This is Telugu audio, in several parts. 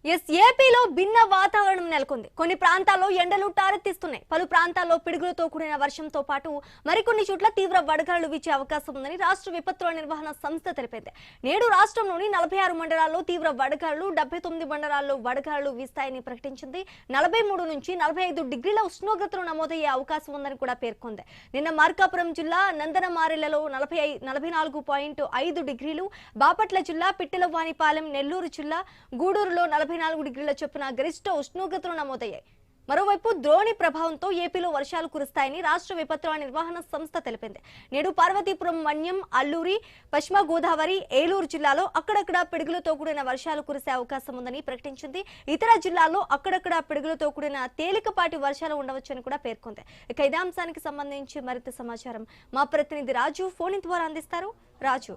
ఏపీలో భిన్న వాతావరణం నెలకొంది. కొన్ని ప్రాంతాల్లో ఎండలు టారెత్తిస్తున్నాయి. పలు ప్రాంతాల్లో పిడుగులతో కూడిన వర్షంతో పాటు మరికొన్ని చోట్ల తీవ్ర వడగాలులు వీచే అవకాశం ఉందని రాష్ట్ర విపత్తుల నిర్వహణ సంస్థ తెలిపింది. నేడు రాష్ట్రంలోని 46 మండలాల్లో తీవ్ర వడగాలులు, 79 మండలాల్లో వడగాలులు వీస్తాయని ప్రకటించింది. 43 నుంచి 45 డిగ్రీల ఉష్ణోగ్రతలు నమోదయ్యే అవకాశం ఉందని కూడా పేర్కొంది. నిన్న మార్కాపురం జిల్లా నందనమారెలలో 44.5 డిగ్రీలు, బాపట్ల జిల్లా పిట్టలవానిపాలెం, నెల్లూరు జిల్లా గూడూరులో 44 డిగ్రీల చొప్పున గరిష్ట ఉష్ణోగ్రతలు నమోదయ్యాయి. మరోవైపు ద్రోణి ప్రభావంతో ఏపీలో వర్షాలు కురుస్తాయని రాష్ట్ర విపత్తుల నిర్వహణ సంస్థ తెలిపింది. నేడు పార్వతీపురం, మన్యం, అల్లూరి, పశ్చిమ గోదావరి, ఏలూరు జిల్లాలో అక్కడక్కడ పిడుగులతో కూడిన వర్షాలు కురిసే అవకాశం ఉందని ప్రకటించింది. ఇతర జిల్లాల్లో అక్కడక్కడ పిడుగులతో కూడిన తేలికపాటి వర్షాలు ఉండవచ్చని కూడా పేర్కొంది. ఇక ఇదే అంశానికి సంబంధించి మరింత సమాచారం మా ప్రతినిధి రాజు ఫోన్ ద్వారా అందిస్తారు. రాజు,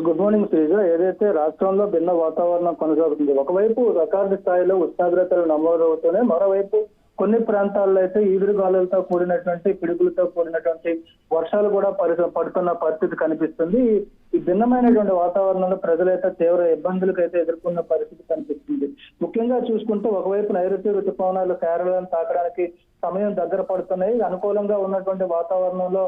గుడ్ మార్నింగ్ శ్రీజ. ఏదైతే రాష్ట్రంలో భిన్న వాతావరణం కొనసాగుతుంది, ఒకవైపు రికార్డు స్థాయిలో ఉష్ణోగ్రతలు నమోదవుతూనే మరోవైపు కొన్ని ప్రాంతాల్లో అయితే ఈదురుగాలులతో కూడినటువంటి పిడుగులతో కూడినటువంటి వర్షాలు కూడా పడుతున్న పరిస్థితి కనిపిస్తుంది. ఈ భిన్నమైనటువంటి వాతావరణంలో ప్రజలైతే తీవ్ర ఇబ్బందులకైతే ఎదుర్కొన్న పరిస్థితి కనిపిస్తుంది. ముఖ్యంగా చూసుకుంటే ఒకవైపు నైరుతి ఋతుపవనాలు కేరళను తాకడానికి సమయం దగ్గర పడుతున్నాయి. అనుకూలంగా ఉన్నటువంటి వాతావరణంలో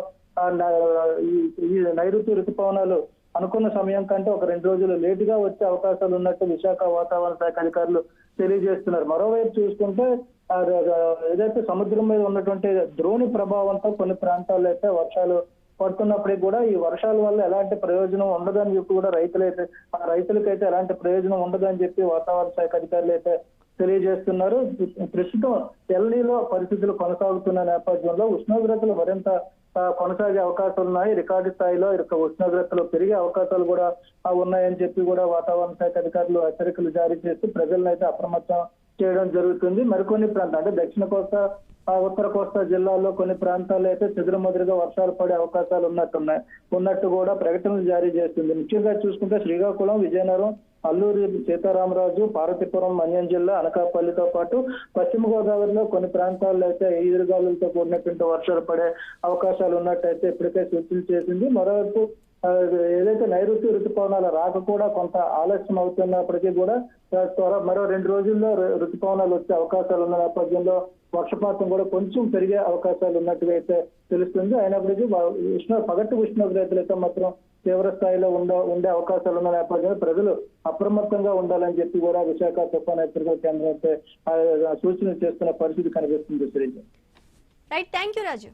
ఈ నైరుతి ఋతుపవనాలు అనుకున్న సమయం కంటే ఒక 2 రోజులు లేటుగా వచ్చే అవకాశాలు ఉన్నట్టు విశాఖ వాతావరణ శాఖ అధికారులు తెలియజేస్తున్నారు. మరోవైపు చూసుకుంటే ఏదైతే సముద్రం మీద ఉన్నటువంటి ద్రోణి ప్రభావంతో కొన్ని ప్రాంతాల్లో అయితే వర్షాలు పడుతున్నప్పటికీ కూడా ఈ వర్షాల వల్ల ఎలాంటి ప్రయోజనం ఉండదని చెప్పి కూడా రైతులకైతే ఎలాంటి ప్రయోజనం ఉండదని చెప్పి వాతావరణ శాఖ అధికారులు అయితే తెలియజేస్తున్నారు. ప్రస్తుతం ఎల్నీలో పరిస్థితులు కొనసాగుతున్న నేపథ్యంలో ఉష్ణోగ్రతలు మరింత కొనసాగే అవకాశాలు ఉన్నాయి. రికార్డు స్థాయిలో ఉష్ణోగ్రతలు పెరిగే అవకాశాలు కూడా ఉన్నాయని చెప్పి కూడా వాతావరణ శాఖ అధికారులు హెచ్చరికలు జారీ చేస్తూ ప్రజలను అయితే అప్రమత్తం చేయడం జరుగుతుంది. మరికొన్ని ప్రాంతాలు అంటే దక్షిణ కోస్తా, ఉత్తర కోస్తా జిల్లాల్లో కొన్ని ప్రాంతాల్లో అయితే చెదురుమదురుగా వర్షాలు పడే అవకాశాలు ఉన్నట్టు కూడా ప్రకటనలు జారీ చేస్తుంది. ముఖ్యంగా చూసుకుంటే శ్రీకాకుళం, విజయనగరం, అల్లూరి సీతారామరాజు, పార్వతీపురం, మన్యం జిల్లా, అనకాపల్లితో పాటు పశ్చిమ గోదావరిలో కొన్ని ప్రాంతాల్లో అయితే ఈదురుగాలులతో కూడినటువంటి వర్షాలు పడే అవకాశాలు ఉన్నట్టయితే ఇప్పటికే సూచన చేసింది. మరోవైపు ఏదైతే నైరుతి ఋతుపవనాల రాక కూడా కొంత ఆలస్యం అవుతున్నప్పటికీ కూడా మరో 2 రోజుల్లో ఋతుపవనాలు వచ్చే అవకాశాలు ఉన్న నేపథ్యంలో వర్షపాతం కూడా కొంచెం పెరిగే అవకాశాలు ఉన్నట్టుగా అయితే తెలుస్తుంది. అయినప్పటికీ పగటి ఉష్ణోగ్రతలు అయితే మాత్రం తీవ్ర స్థాయిలో ఉండే అవకాశాలు ఉన్న నేపథ్యంలో ప్రజలు అప్రమత్తంగా ఉండాలని చెప్పి కూడా విశాఖ తుఫాను హెచ్చరికల కేంద్రం అయితే సూచనలు చేస్తున్న పరిస్థితి కనిపిస్తుంది. Right, thank you Raju.